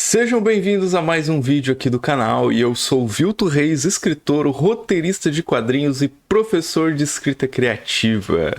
Sejam bem-vindos a mais um vídeo aqui do canal, e eu sou o Vilto Reis, escritor, roteirista de quadrinhos e professor de escrita criativa.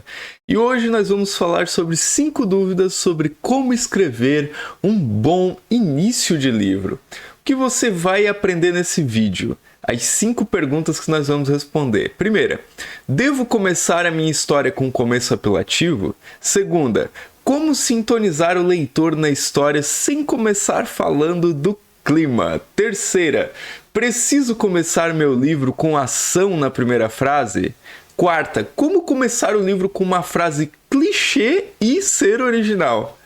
E hoje nós vamos falar sobre 5 dúvidas sobre como escrever um bom início de livro. O que você vai aprender nesse vídeo? As 5 perguntas que nós vamos responder. Primeira, devo começar a minha história com um começo apelativo? Segunda, como sintonizar o leitor na história sem começar falando do clima? Terceira, preciso começar meu livro com ação na primeira frase? Quarta, como começar o livro com uma frase clichê e ser original?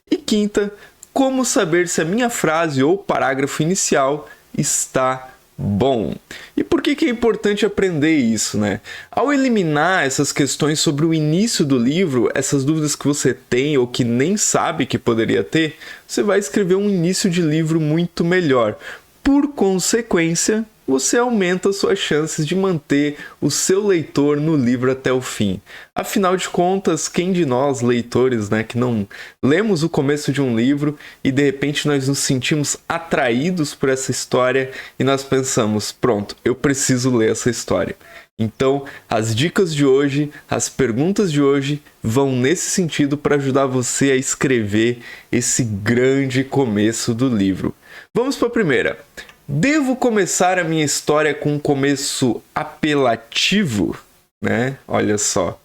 E quinta, como saber se a minha frase ou parágrafo inicial está bom. E por que é importante aprender isso, né? Ao eliminar essas questões sobre o início do livro, essas dúvidas que você tem ou que nem sabe que poderia ter, você vai escrever um início de livro muito melhor. Por consequência, você aumenta suas chances de manter o seu leitor no livro até o fim. Afinal de contas, quem de nós, leitores, né, que não lemos o começo de um livro e de repente nós nos sentimos atraídos por essa história e nós pensamos, pronto, eu preciso ler essa história. Então, as dicas de hoje, as perguntas de hoje vão nesse sentido para ajudar você a escrever esse grande começo do livro. Vamos para a primeira. Devo começar a minha história com um começo apelativo, né? Olha só.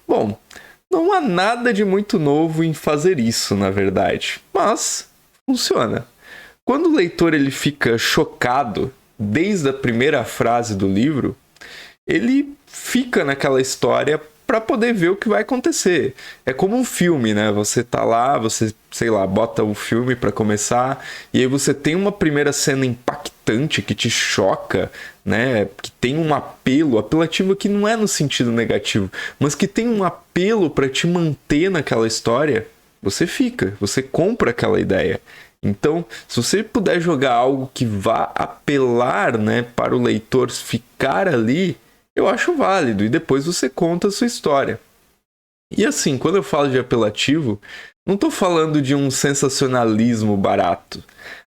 Bom, não há nada de muito novo em fazer isso, na verdade, mas funciona. Quando o leitor ele fica chocado desde a primeira frase do livro, ele fica naquela história para poder ver o que vai acontecer. É como um filme, né? Você tá lá, você, sei lá, bota o filme para começar, e aí você tem uma primeira cena impactante que te choca, né? Que tem um apelativo que não é no sentido negativo, mas que tem um apelo para te manter naquela história, você fica, você compra aquela ideia. Então, se você puder jogar algo que vá apelar, né, para o leitor ficar ali, eu acho válido, e depois você conta a sua história. E assim, quando eu falo de apelativo, não estou falando de um sensacionalismo barato.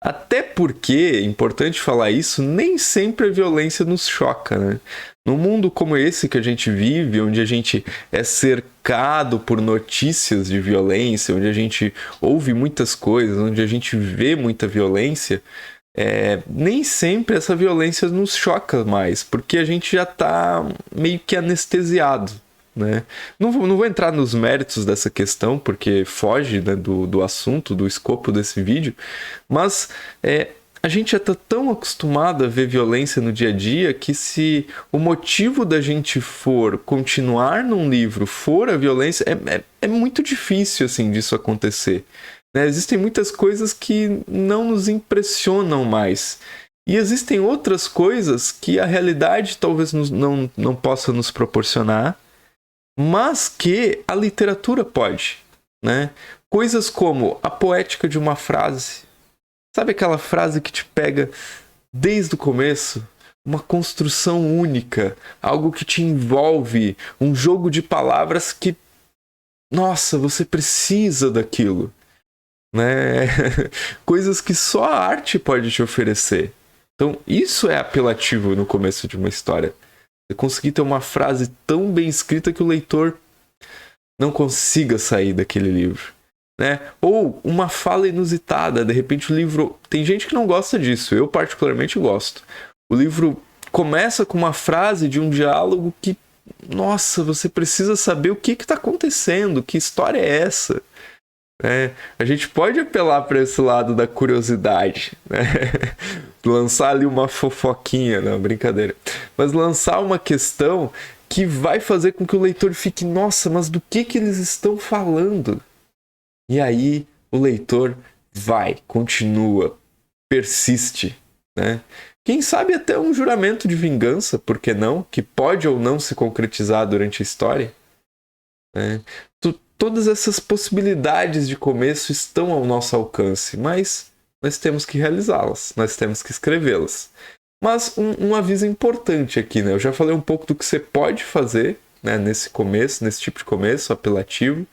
Até porque, é importante falar isso, nem sempre a violência nos choca, né? Num mundo como esse que a gente vive, onde a gente é cercado por notícias de violência, onde a gente ouve muitas coisas, onde a gente vê muita violência, nem sempre essa violência nos choca mais, porque a gente já está meio que anestesiado, né? Não vou entrar nos méritos dessa questão, porque foge, né, do assunto, do escopo desse vídeo, mas a gente já está tão acostumado a ver violência no dia a dia que se o motivo da gente for continuar num livro for a violência, é muito difícil assim, disso acontecer. Existem muitas coisas que não nos impressionam mais. E existem outras coisas que a realidade talvez não possa nos proporcionar, mas que a literatura pode, né? Coisas como a poética de uma frase. Sabe aquela frase que te pega desde o começo? Uma construção única, algo que te envolve, um jogo de palavras que, nossa, você precisa daquilo. Né? Coisas que só a arte pode te oferecer. Então, isso é apelativo no começo de uma história. Você conseguir ter uma frase tão bem escrita que o leitor não consiga sair daquele livro. Né? Ou uma fala inusitada. De repente o livro... Tem gente que não gosta disso. Eu particularmente gosto. O livro começa com uma frase de um diálogo que... Nossa, você precisa saber o que está acontecendo. Que história é essa? A gente pode apelar para esse lado da curiosidade, né? Lançar ali uma fofoquinha, não, brincadeira. Mas lançar uma questão que vai fazer com que o leitor fique, nossa, mas do que eles estão falando? E aí o leitor vai, continua, persiste, né? Quem sabe até um juramento de vingança, por que não? Que pode ou não se concretizar durante a história. Todas essas possibilidades de começo estão ao nosso alcance, mas nós temos que realizá-las, nós temos que escrevê-las. Mas um aviso importante aqui, né? Eu já falei um pouco do que você pode fazer, né, nesse começo, nesse tipo de começo apelativo,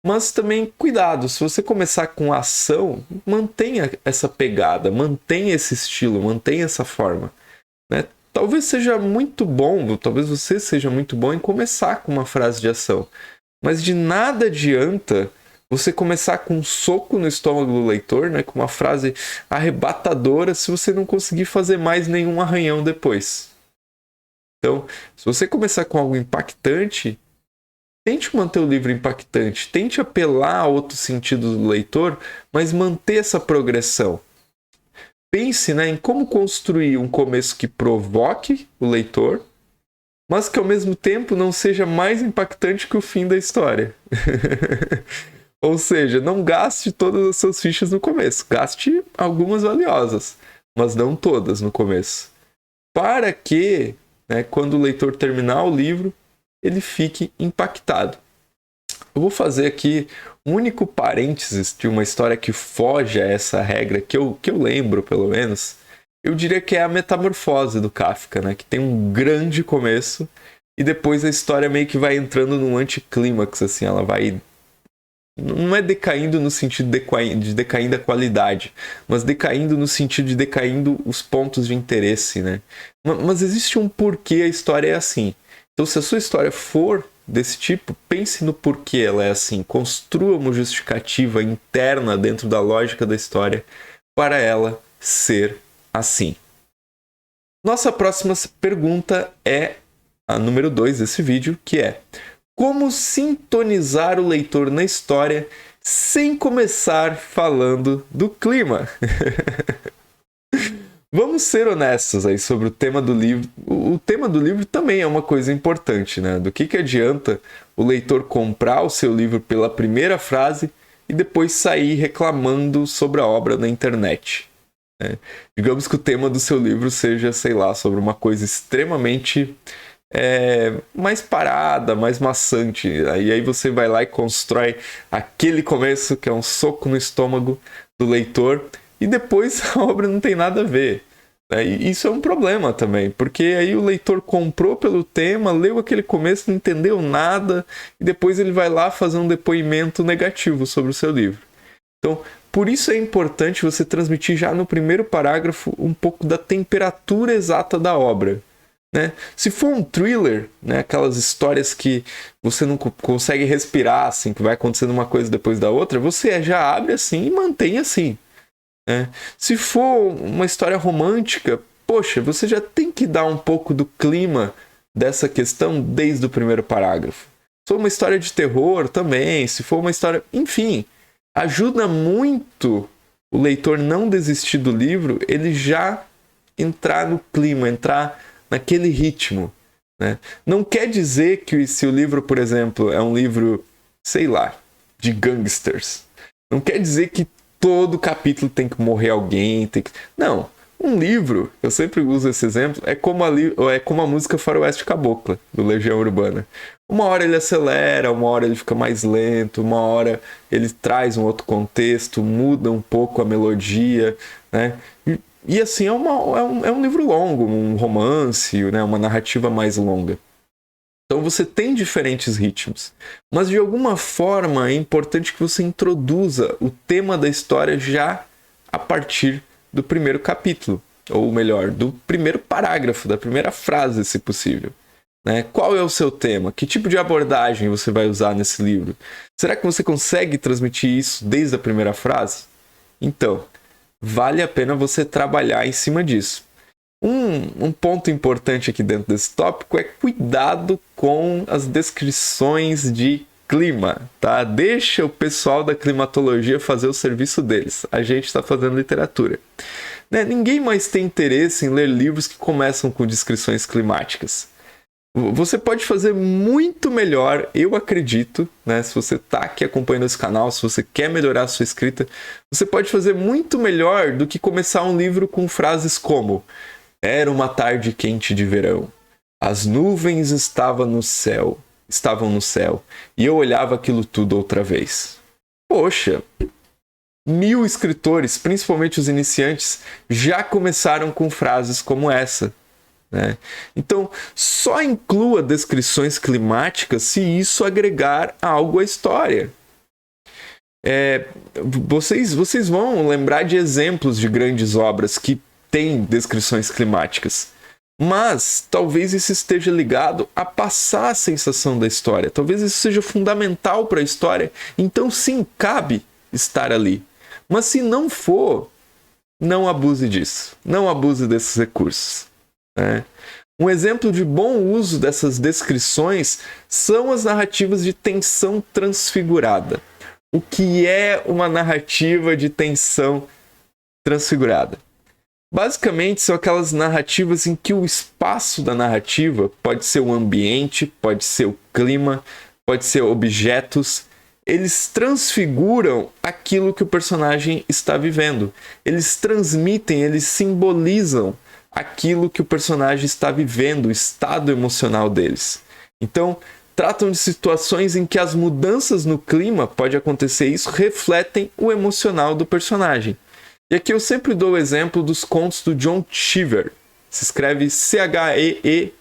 Mas também cuidado, se você começar com ação, mantenha essa pegada, mantenha esse estilo, mantenha essa forma, né? Talvez seja muito bom, talvez você seja muito bom em começar com uma frase de ação, mas de nada adianta você começar com um soco no estômago do leitor, né, com uma frase arrebatadora, se você não conseguir fazer mais nenhum arranhão depois. Então, se você começar com algo impactante, tente manter o livro impactante, tente apelar a outros sentidos do leitor, mas manter essa progressão. Pense, né, em como construir um começo que provoque o leitor, mas que ao mesmo tempo não seja mais impactante que o fim da história. Ou seja, não gaste todas as suas fichas no começo. Gaste algumas valiosas, mas não todas no começo. Para que, né, quando o leitor terminar o livro, ele fique impactado. Eu vou fazer aqui um único parênteses de uma história que foge a essa regra, que eu lembro, pelo menos. Eu diria que é a Metamorfose do Kafka, né? Que tem um grande começo e depois a história meio que vai entrando num anticlímax, assim, ela vai... Não é decaindo no sentido de decaindo a qualidade, mas decaindo no sentido de decaindo os pontos de interesse, né? Mas existe um porquê a história é assim. Então, se a sua história for desse tipo, pense no porquê ela é assim. Construa uma justificativa interna dentro da lógica da história para ela ser assim. Nossa próxima pergunta é a número 2 desse vídeo, que é: como sintonizar o leitor na história sem começar falando do clima? Vamos ser honestos aí sobre o tema do livro. O tema do livro também é uma coisa importante, né? Do que adianta o leitor comprar o seu livro pela primeira frase e depois sair reclamando sobre a obra na internet, né? Digamos que o tema do seu livro seja, sei lá, sobre uma coisa extremamente mais parada, mais maçante. E aí você vai lá e constrói aquele começo que é um soco no estômago do leitor e depois a obra não tem nada a ver. E isso é um problema também, porque aí o leitor comprou pelo tema, leu aquele começo, não entendeu nada e depois ele vai lá fazer um depoimento negativo sobre o seu livro. Então, por isso é importante você transmitir já no primeiro parágrafo um pouco da temperatura exata da obra, né? Se for um thriller, né, aquelas histórias que você não consegue respirar, assim, que vai acontecendo uma coisa depois da outra, você já abre assim e mantém assim, né? Se for uma história romântica, poxa, você já tem que dar um pouco do clima dessa questão desde o primeiro parágrafo. Se for uma história de terror também, se for uma história... Enfim, ajuda muito o leitor não desistir do livro, ele já entrar no clima, entrar naquele ritmo, né? Não quer dizer que se o livro, por exemplo, é um livro, sei lá, de gangsters, não quer dizer que todo capítulo tem que morrer alguém, tem que... Não, um livro, eu sempre uso esse exemplo, é como a música Faroeste Cabocla, do Legião Urbana. Uma hora ele acelera, uma hora ele fica mais lento, uma hora ele traz um outro contexto, muda um pouco a melodia, né? E assim, é um livro longo, um romance, né? Uma narrativa mais longa. Então você tem diferentes ritmos, mas de alguma forma é importante que você introduza o tema da história já a partir do primeiro capítulo, ou melhor, do primeiro parágrafo, da primeira frase, se possível, né? Qual é o seu tema? Que tipo de abordagem você vai usar nesse livro? Será que você consegue transmitir isso desde a primeira frase? Então, vale a pena você trabalhar em cima disso. Um ponto importante aqui dentro desse tópico é cuidado com as descrições de clima, tá? Deixa o pessoal da climatologia fazer o serviço deles. A gente está fazendo literatura, né? Ninguém mais tem interesse em ler livros que começam com descrições climáticas. Você pode fazer muito melhor, eu acredito, né? Se você está aqui acompanhando esse canal, se você quer melhorar a sua escrita, você pode fazer muito melhor do que começar um livro com frases como: era uma tarde quente de verão, as nuvens estavam no céu, e eu olhava aquilo tudo outra vez. Poxa, 1000 escritores, principalmente os iniciantes, já começaram com frases como essa, né? Então, só inclua descrições climáticas se isso agregar algo à história. Vocês vão lembrar de exemplos de grandes obras que têm descrições climáticas. Mas talvez isso esteja ligado a passar a sensação da história. Talvez isso seja fundamental para a história. Então, sim, cabe estar ali. Mas se não for, não abuse disso. Não abuse desses recursos. Né? Um exemplo de bom uso dessas descrições são as narrativas de tensão transfigurada. O que é uma narrativa de tensão transfigurada? Basicamente, são aquelas narrativas em que o espaço da narrativa pode ser o ambiente, pode ser o clima, pode ser objetos. Eles transfiguram aquilo que o personagem está vivendo. Eles transmitem, eles simbolizam aquilo que o personagem está vivendo, o estado emocional deles. Então, tratam de situações em que as mudanças no clima, pode acontecer isso, refletem o emocional do personagem. E aqui eu sempre dou o exemplo dos contos do John Cheever. Se escreve Cheever,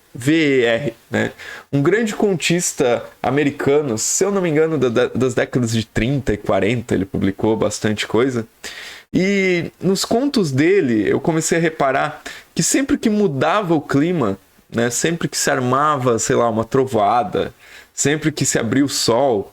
né? Um grande contista americano, se eu não me engano, das décadas de 30 e 40, ele publicou bastante coisa. E nos contos dele, eu comecei a reparar que sempre que mudava o clima, né, sempre que se armava, sei lá, uma trovoada, sempre que se abria o sol,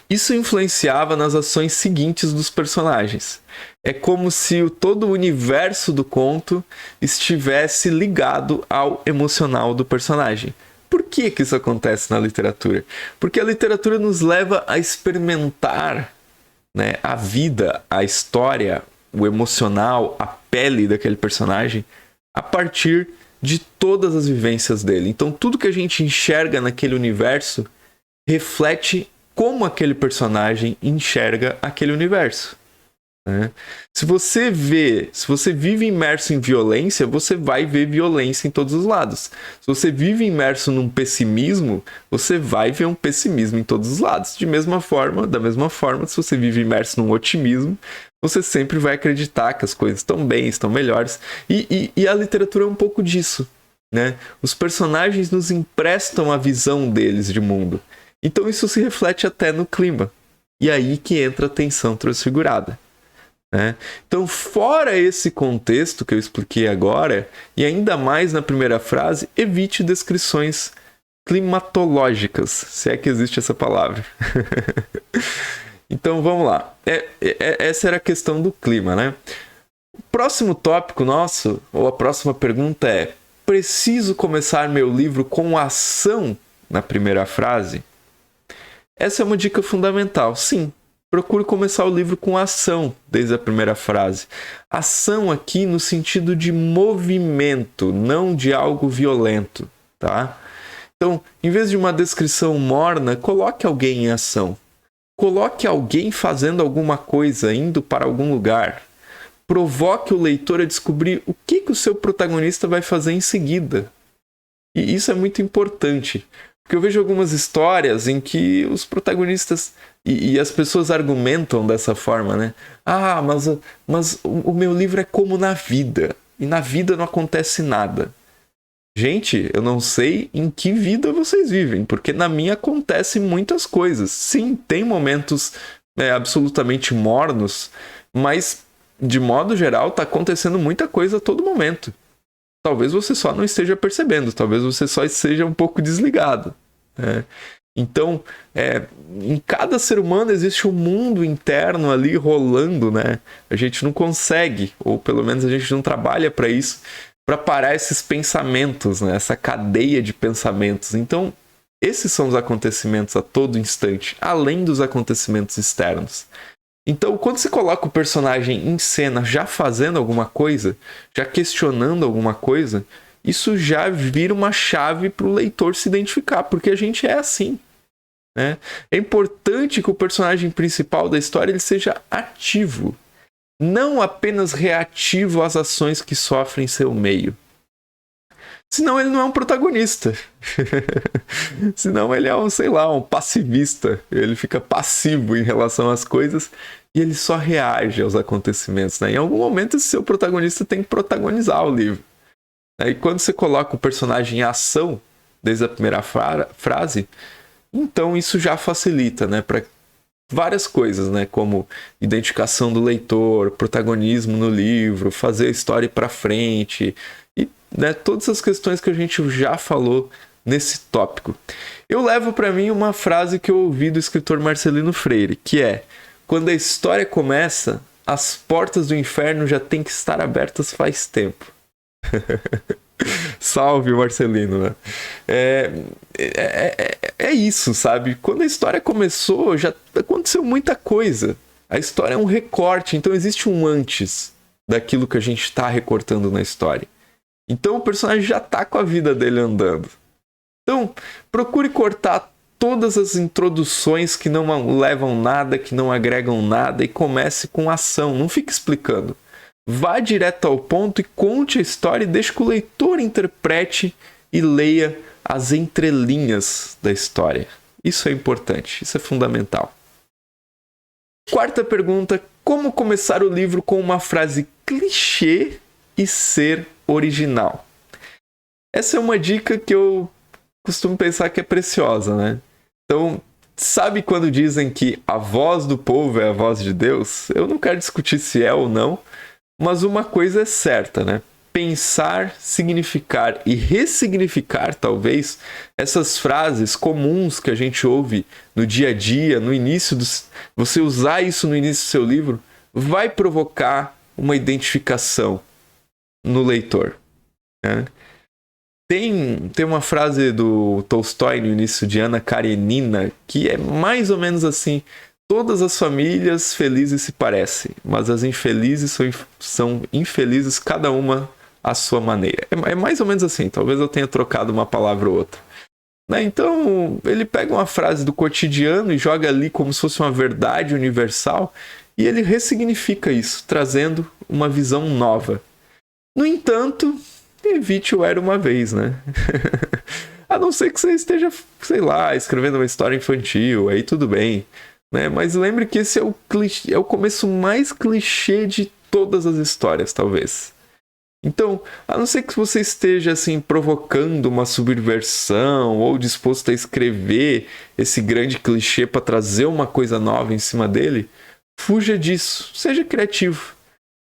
isso influenciava nas ações seguintes dos personagens. É como se todo o universo do conto estivesse ligado ao emocional do personagem. Por que isso acontece na literatura? Porque a literatura nos leva a experimentar, né, a vida, a história, o emocional, a pele daquele personagem a partir de todas as vivências dele. Então tudo que a gente enxerga naquele universo reflete como aquele personagem enxerga aquele universo. Né? Se você vive imerso em violência, você vai ver violência em todos os lados. Se você vive imerso num pessimismo, você vai ver um pessimismo em todos os lados. Da mesma forma, se você vive imerso num otimismo, você sempre vai acreditar que as coisas estão bem, estão melhores. E a literatura é um pouco disso. Né? Os personagens nos emprestam a visão deles de mundo. Então isso se reflete até no clima. E aí que entra a tensão transfigurada. Né? Então, fora esse contexto que eu expliquei agora, e ainda mais na primeira frase, evite descrições climatológicas, se é que existe essa palavra. Então, vamos lá. Essa era a questão do clima, né? O próximo tópico nosso, ou a próxima pergunta é: preciso começar meu livro com ação na primeira frase? Essa é uma dica fundamental, sim. Procure começar o livro com ação, desde a primeira frase. Ação aqui no sentido de movimento, não de algo violento, tá? Então, em vez de uma descrição morna, coloque alguém em ação. Coloque alguém fazendo alguma coisa, indo para algum lugar. Provoque o leitor a descobrir o que o seu protagonista vai fazer em seguida. E isso é muito importante. Porque eu vejo algumas histórias em que os protagonistas e as pessoas argumentam dessa forma, né? Ah, mas o meu livro é como na vida. E na vida não acontece nada. Gente, eu não sei em que vida vocês vivem, porque na minha acontecem muitas coisas. Sim, tem momentos absolutamente mornos, mas de modo geral está acontecendo muita coisa a todo momento. Talvez você só não esteja percebendo, talvez você só esteja um pouco desligado. Né? Então, em cada ser humano existe um mundo interno ali rolando, né? A gente não consegue, ou pelo menos a gente não trabalha para isso, para parar esses pensamentos, né? Essa cadeia de pensamentos. Então, esses são os acontecimentos a todo instante, além dos acontecimentos externos. Então, quando você coloca o personagem em cena já fazendo alguma coisa, já questionando alguma coisa, isso já vira uma chave para o leitor se identificar, porque a gente é assim. Né? É importante que o personagem principal da história ele seja ativo, não apenas reativo às ações que sofrem em seu meio. Senão ele não é um protagonista. Senão ele é um passivista. Ele fica passivo em relação às coisas e ele só reage aos acontecimentos. Né? Em algum momento esse seu protagonista tem que protagonizar o livro. E quando você coloca o personagem em ação, desde a primeira frase, então isso já facilita, né? Para várias coisas, né? Como identificação do leitor, protagonismo no livro, fazer a história ir para frente e, né, todas as questões que a gente já falou nesse tópico. Eu levo para mim uma frase que eu ouvi do escritor Marcelino Freire, que é: quando a história começa, as portas do inferno já têm que estar abertas faz tempo. Salve, Marcelino, né? É isso, sabe? Quando a história começou, já aconteceu muita coisa. A história é um recorte, então existe um antes daquilo que a gente está recortando na história. Então o personagem já está com a vida dele andando. Então, procure cortar todas as introduções que não levam nada, que não agregam nada, e comece com ação. Não fique explicando. Vá direto ao ponto e conte a história e deixe que o leitor interprete e leia as entrelinhas da história. Isso é importante, isso é fundamental. Quarta pergunta: como começar o livro com uma frase clichê e ser original? Essa é uma dica que eu costumo pensar que é preciosa, né? Então, sabe quando dizem que a voz do povo é a voz de Deus? Eu não quero discutir se é ou não, mas uma coisa é certa, né? Pensar, significar e ressignificar, talvez, essas frases comuns que a gente ouve no dia a dia, no início você usar isso no início do seu livro, vai provocar uma identificação no leitor, né? Tem uma frase do Tolstói no início de Ana Karenina que é mais ou menos assim: todas as famílias felizes se parecem, mas as infelizes são infelizes cada uma à sua maneira. É mais ou menos assim, talvez eu tenha trocado uma palavra ou outra, né? Então ele pega uma frase do cotidiano e joga ali como se fosse uma verdade universal, e ele ressignifica isso, trazendo uma visão nova. No entanto, evite o era uma vez, né? A não ser que você esteja, sei lá, escrevendo uma história infantil, aí tudo bem, né? Mas lembre que esse é o começo mais clichê de todas as histórias, talvez. Então, a não ser que você esteja assim provocando uma subversão ou disposto a escrever esse grande clichê para trazer uma coisa nova em cima dele, fuja disso, seja criativo.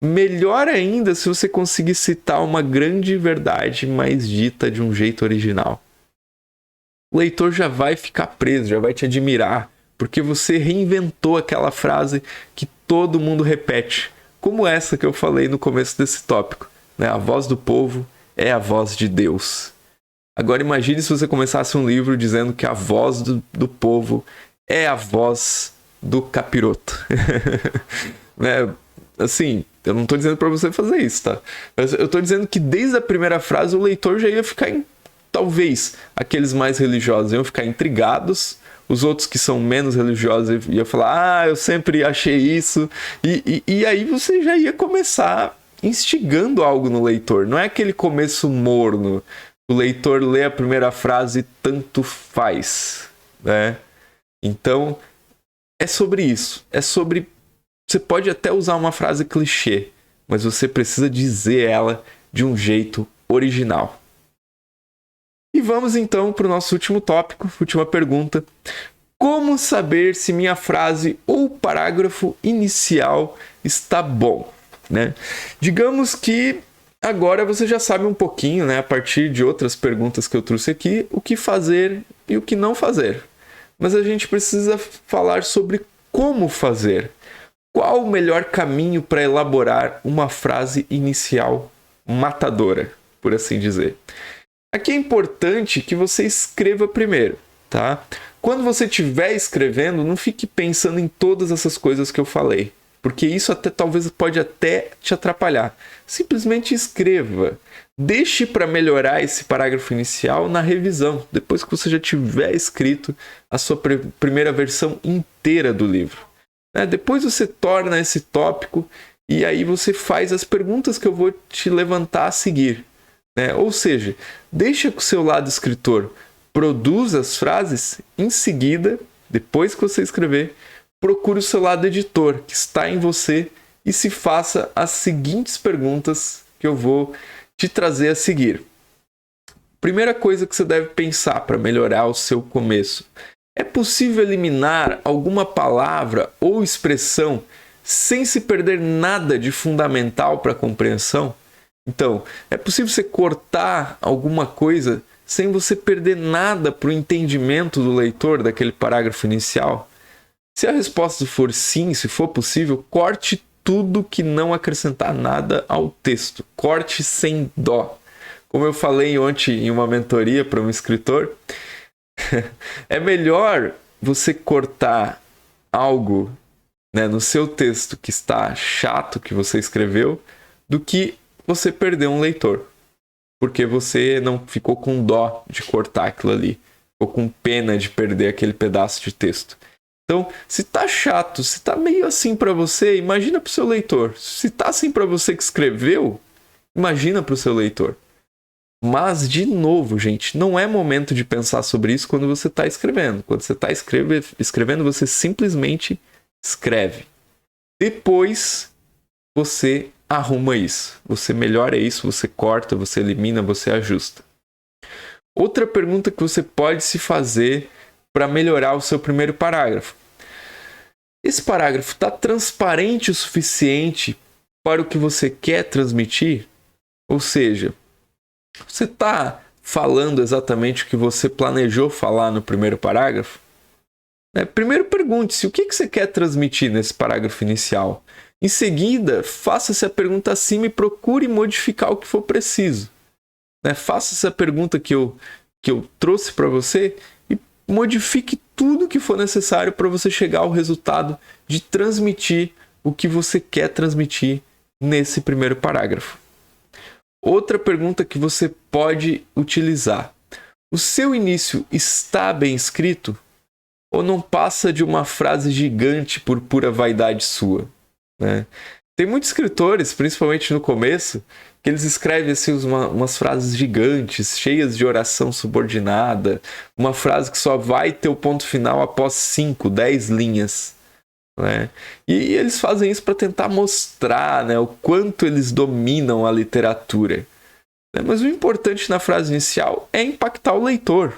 Melhor ainda se você conseguir citar uma grande verdade, mas dita de um jeito original. O leitor já vai ficar preso, já vai te admirar, porque você reinventou aquela frase que todo mundo repete, como essa que eu falei no começo desse tópico, né? A voz do povo é a voz de Deus. Agora imagine se você começasse um livro dizendo que a voz do povo é a voz do capiroto. Né? Assim, eu não estou dizendo para você fazer isso, tá? Eu estou dizendo que desde a primeira frase o leitor já ia ficar, talvez, aqueles mais religiosos iam ficar intrigados, os outros que são menos religiosos iam falar: eu sempre achei isso, e aí você já ia começar instigando algo no leitor. Não é aquele começo morno, o leitor lê a primeira frase e tanto faz, né? Então, é sobre isso, é sobre... Você pode até usar uma frase clichê, mas você precisa dizer ela de um jeito original. E vamos então para o nosso último tópico, última pergunta. Como saber se minha frase ou parágrafo inicial está bom, né? Digamos que agora você já sabe um pouquinho, né, a partir de outras perguntas que eu trouxe aqui, o que fazer e o que não fazer. Mas a gente precisa falar sobre como fazer. Qual o melhor caminho para elaborar uma frase inicial matadora, por assim dizer? Aqui é importante que você escreva primeiro, tá? Quando você estiver escrevendo, não fique pensando em todas essas coisas que eu falei, porque isso talvez pode até te atrapalhar. Simplesmente escreva. Deixe para melhorar esse parágrafo inicial na revisão, depois que você já tiver escrito a sua primeira versão inteira do livro. Depois você torna esse tópico e aí você faz as perguntas que eu vou te levantar a seguir, né? Ou seja, deixa que o seu lado escritor produza as frases, em seguida, depois que você escrever, procure o seu lado editor, que está em você, e se faça as seguintes perguntas que eu vou te trazer a seguir. Primeira coisa que você deve pensar para melhorar o seu começo É possível eliminar alguma palavra ou expressão sem se perder nada de fundamental para a compreensão? Então, é possível você cortar alguma coisa sem você perder nada para o entendimento do leitor daquele parágrafo inicial? Se a resposta for sim, se for possível, corte tudo que não acrescentar nada ao texto. Corte sem dó. Como eu falei ontem em uma mentoria para um escritor, é melhor você cortar algo, né, no seu texto que está chato, que você escreveu, do que você perder um leitor. Porque você não ficou com dó de cortar aquilo ali. Ficou com pena de perder aquele pedaço de texto. Então, se tá chato, se tá meio assim para você, imagina pro seu leitor. Se tá assim para você que escreveu, imagina pro seu leitor. Mas, de novo, gente, não é momento de pensar sobre isso quando você está escrevendo. Quando você está escrevendo, você simplesmente escreve. Depois, você arruma isso. Você melhora isso, você corta, você elimina, você ajusta. Outra pergunta que você pode se fazer para melhorar o seu primeiro parágrafo. Esse parágrafo está transparente o suficiente para o que você quer transmitir? Ou seja, você está falando exatamente o que você planejou falar no primeiro parágrafo? Primeiro pergunte-se o que você quer transmitir nesse parágrafo inicial. Em seguida, faça-se a pergunta acima e procure modificar o que for preciso. Faça essa pergunta que eu trouxe para você e modifique tudo o que for necessário para você chegar ao resultado de transmitir o que você quer transmitir nesse primeiro parágrafo. Outra pergunta que você pode utilizar. O seu início está bem escrito ou não passa de uma frase gigante por pura vaidade sua? Tem muitos escritores, principalmente no começo, que eles escrevem assim, umas frases gigantes, cheias de oração subordinada, uma frase que só vai ter o ponto final após 5, 10 linhas. E eles fazem isso para tentar mostrar, o quanto eles dominam a literatura. Mas o importante na frase inicial é impactar o leitor.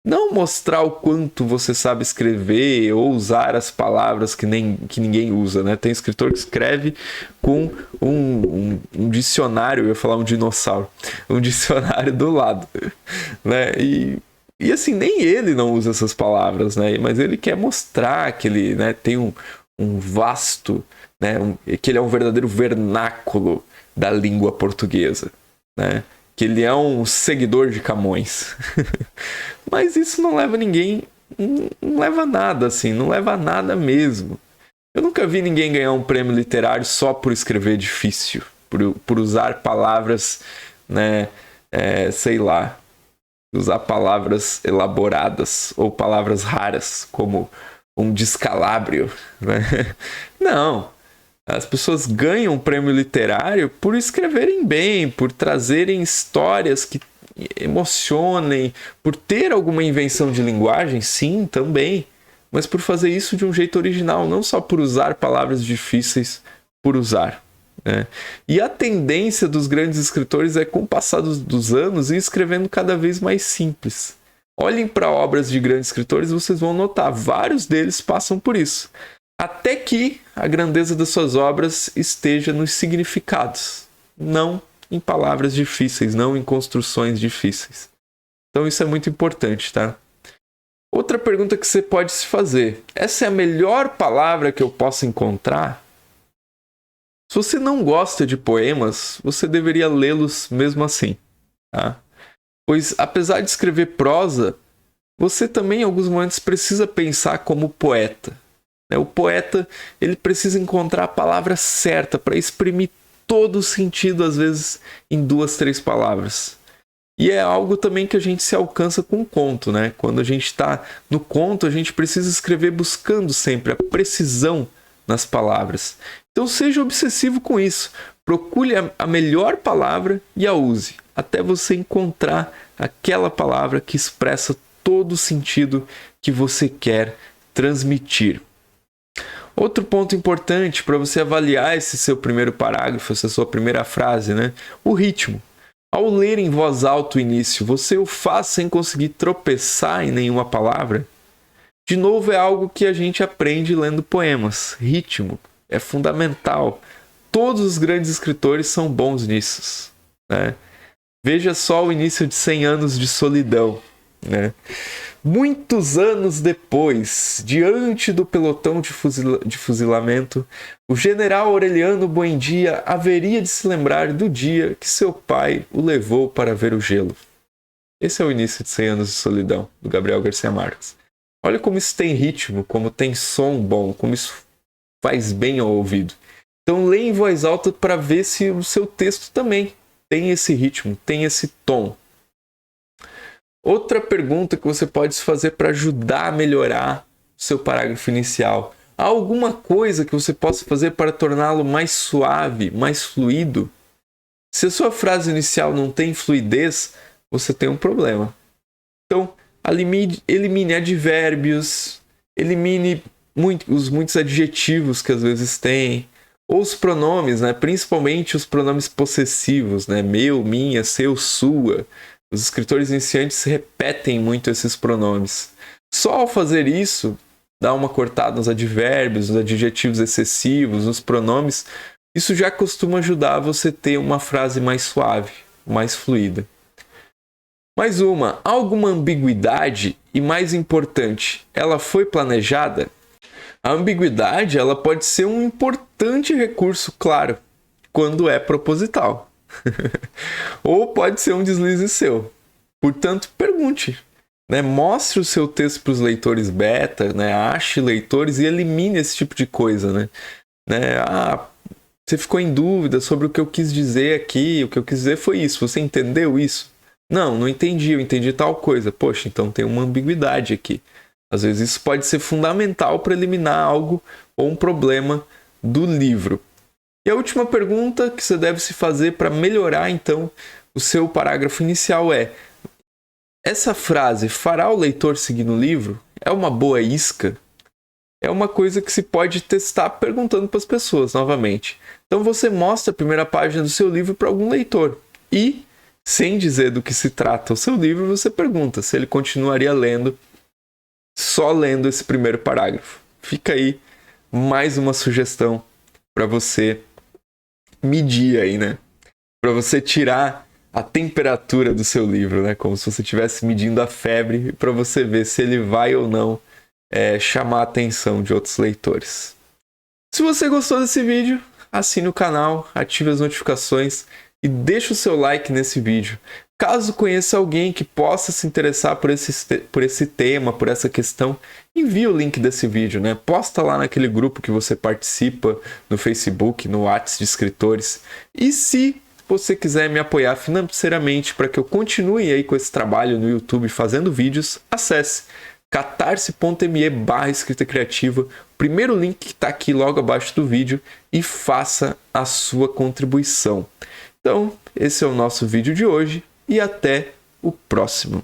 Não mostrar o quanto você sabe escrever ou usar as palavras que ninguém usa. Tem escritor que escreve com um dicionário, eu ia falar um dinossauro, um dicionário do lado. E assim, nem ele não usa essas palavras, mas ele quer mostrar que ele tem um vasto, que ele é um verdadeiro vernáculo da língua portuguesa, que ele é um seguidor de Camões. Mas isso não leva ninguém, não leva a nada, assim, não leva a nada mesmo. Eu nunca vi ninguém ganhar um prêmio literário só por escrever difícil, por usar palavras, sei lá, usar palavras elaboradas ou palavras raras, como um descalabro. Não. As pessoas ganham um prêmio literário por escreverem bem, por trazerem histórias que emocionem, por ter alguma invenção de linguagem, sim, também, mas por fazer isso de um jeito original, não só por usar palavras difíceis por usar. E a tendência dos grandes escritores é, com o passar dos anos, ir escrevendo cada vez mais simples. Olhem para obras de grandes escritores e vocês vão notar, vários deles passam por isso. Até que a grandeza das suas obras esteja nos significados, não em palavras difíceis, não em construções difíceis. Então isso é muito importante, tá? Outra pergunta que você pode se fazer: essa é a melhor palavra que eu posso encontrar? Se você não gosta de poemas, você deveria lê-los mesmo assim, tá? Pois, apesar de escrever prosa, você também em alguns momentos precisa pensar como poeta. O poeta, ele precisa encontrar a palavra certa para exprimir todo o sentido, às vezes, em 2, 3 palavras. E é algo também que a gente se alcança com o conto, Quando a gente está no conto, a gente precisa escrever buscando sempre a precisão nas palavras. Então seja obsessivo com isso. Procure a melhor palavra e a use, até você encontrar aquela palavra que expressa todo o sentido que você quer transmitir. Outro ponto importante para você avaliar esse seu primeiro parágrafo, essa sua primeira frase, o ritmo. Ao ler em voz alta o início, você o faz sem conseguir tropeçar em nenhuma palavra? De novo, é algo que a gente aprende lendo poemas. Ritmo é fundamental. Todos os grandes escritores são bons nisso, né? Veja só o início de 100 Anos de Solidão, né? Muitos anos depois, diante do pelotão de fuzilamento, o general Aureliano Buendia haveria de se lembrar do dia que seu pai o levou para ver o gelo. Esse é o início de 100 Anos de Solidão, do Gabriel Garcia Marques. Olha como isso tem ritmo, como tem som bom, como isso faz bem ao ouvido. Então leia em voz alta para ver se o seu texto também tem esse ritmo, tem esse tom. Outra pergunta que você pode fazer para ajudar a melhorar o seu parágrafo inicial. Há alguma coisa que você possa fazer para torná-lo mais suave, mais fluido? Se a sua frase inicial não tem fluidez, você tem um problema. Então, elimine advérbios, elimine os muitos adjetivos que às vezes tem, ou os pronomes, né? Principalmente os pronomes possessivos, né? Meu, minha, seu, sua. Os escritores iniciantes repetem muito esses pronomes. Só ao fazer isso, dar uma cortada nos advérbios, nos adjetivos excessivos, nos pronomes, isso já costuma ajudar você a ter uma frase mais suave, mais fluida. Mais uma, alguma ambiguidade e, mais importante, ela foi planejada? A ambiguidade ela pode ser um importante recurso, claro, quando é proposital. Ou pode ser um deslize seu. Portanto, pergunte, né? Mostre o seu texto para os leitores beta, né? Ache leitores e elimine esse tipo de coisa, né? Você ficou em dúvida sobre o que eu quis dizer aqui, o que eu quis dizer foi isso, você entendeu isso? Não entendi, eu entendi tal coisa. Poxa, então tem uma ambiguidade aqui. Às vezes isso pode ser fundamental para eliminar algo ou um problema do livro. E a última pergunta que você deve se fazer para melhorar, então, o seu parágrafo inicial é: essa frase fará o leitor seguir no livro? É uma boa isca? É uma coisa que se pode testar perguntando para as pessoas, novamente. Então você mostra a primeira página do seu livro para algum leitor e, sem dizer do que se trata o seu livro, você pergunta se ele continuaria lendo, só lendo esse primeiro parágrafo. Fica aí mais uma sugestão para você medir aí, né? Para você tirar a temperatura do seu livro, né? Como se você estivesse medindo a febre, para você ver se ele vai ou não chamar a atenção de outros leitores. Se você gostou desse vídeo, assine o canal, ative as notificações e deixe o seu like nesse vídeo. Caso conheça alguém que possa se interessar por esse tema, por essa questão, envie o link desse vídeo, né? Posta lá naquele grupo que você participa, no Facebook, no WhatsApp de escritores. E se você quiser me apoiar financeiramente para que eu continue aí com esse trabalho no YouTube fazendo vídeos, acesse catarse.me/escrita criativa, o primeiro link que está aqui logo abaixo do vídeo, e faça a sua contribuição. Então, esse é o nosso vídeo de hoje e até o próximo.